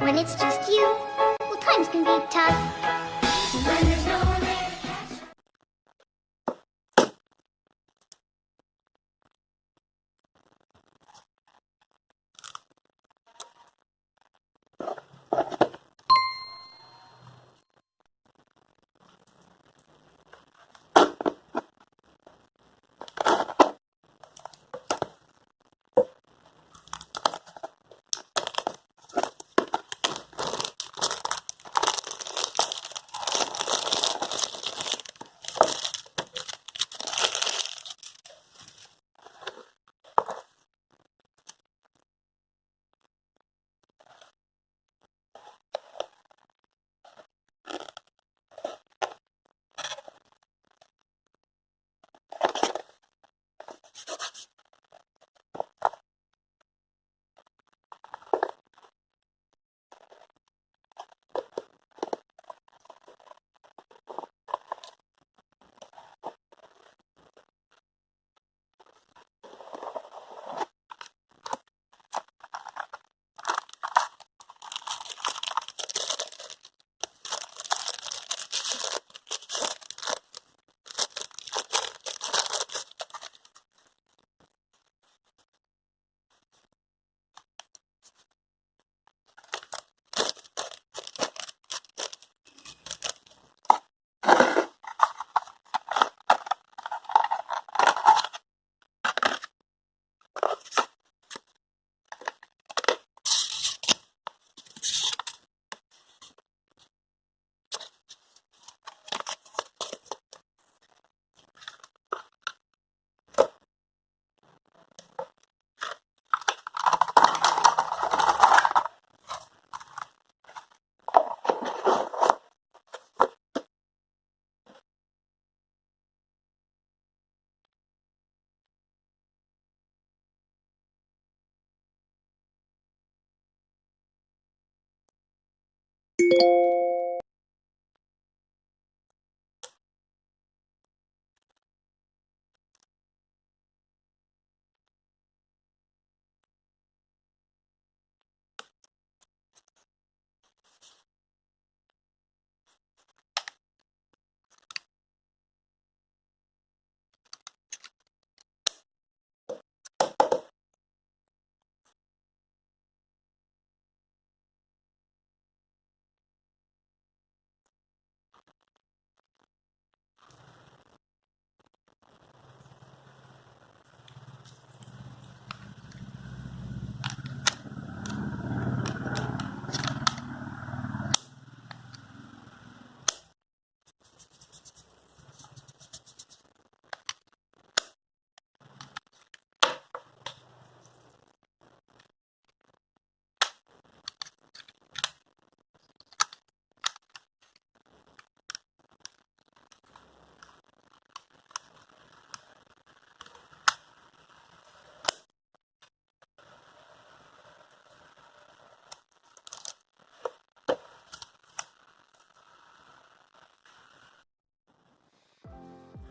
When it's just you, well, times can be tough. When there's no one there.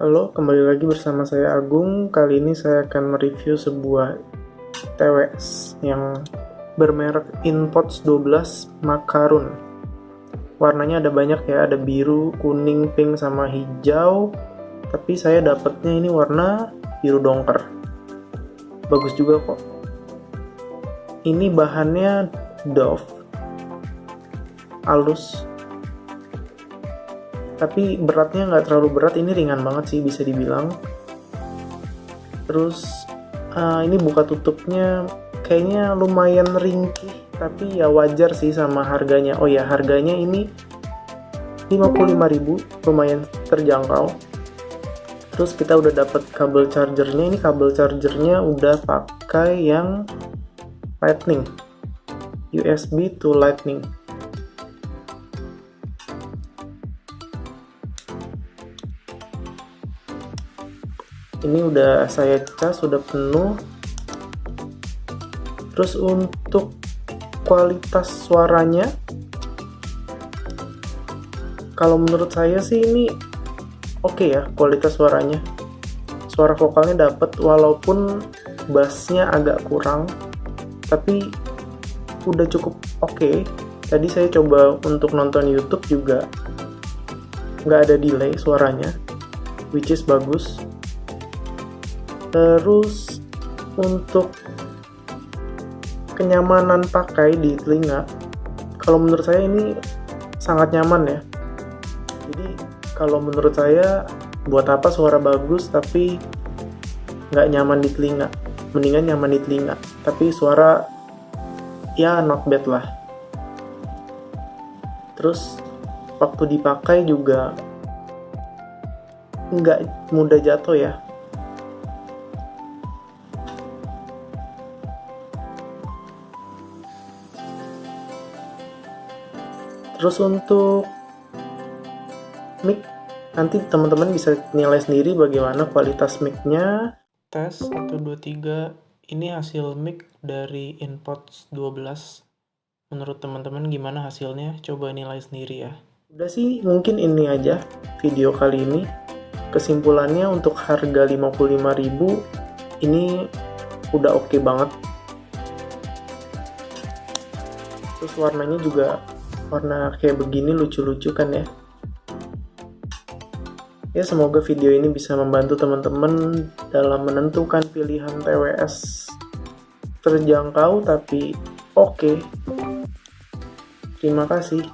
Halo, kembali lagi bersama saya Agung. Kali ini saya akan mereview sebuah TWS yang bermerek Inpots 12 Macaroon. Warnanya ada banyak ya, ada biru, kuning, pink, sama hijau. Tapi saya dapatnya ini warna biru dongker. Bagus juga kok. Ini bahannya Dove, halus. Tapi beratnya nggak terlalu berat, ini ringan banget sih bisa dibilang. Terus ini buka tutupnya kayaknya lumayan ringkih, tapi ya wajar sih sama harganya. Oh ya, harganya ini 55.000, lumayan terjangkau. Terus kita udah dapat kabel chargernya. Ini kabel chargernya udah pakai yang Lightning, USB to Lightning. Ini udah saya cas, udah penuh. Terus untuk kualitas suaranya, kalau menurut saya sih ini oke ya kualitas suaranya. Suara vokalnya dapet walaupun bassnya agak kurang, tapi udah cukup oke. Tadi saya coba untuk nonton YouTube juga nggak ada delay suaranya, which is bagus. Terus untuk kenyamanan pakai di telinga, kalau menurut saya ini sangat nyaman ya. Jadi kalau menurut saya, buat apa suara bagus tapi nggak nyaman di telinga? Mendingan nyaman di telinga, tapi suara ya not bad lah. Terus waktu dipakai juga nggak mudah jatuh ya. Terus untuk mic, nanti teman-teman bisa nilai sendiri bagaimana kualitas mic-nya. Tes 1, 2, 3, ini hasil mic dari InPods 12. Menurut teman-teman gimana hasilnya? Coba nilai sendiri ya. Udah sih, mungkin ini aja video kali ini. Kesimpulannya untuk harga 55.000 ini udah oke banget. Terus warnanya juga warna kayak begini lucu-lucu kan ya. Ya semoga video ini bisa membantu teman-teman dalam menentukan pilihan TWS terjangkau tapi oke. Terima kasih.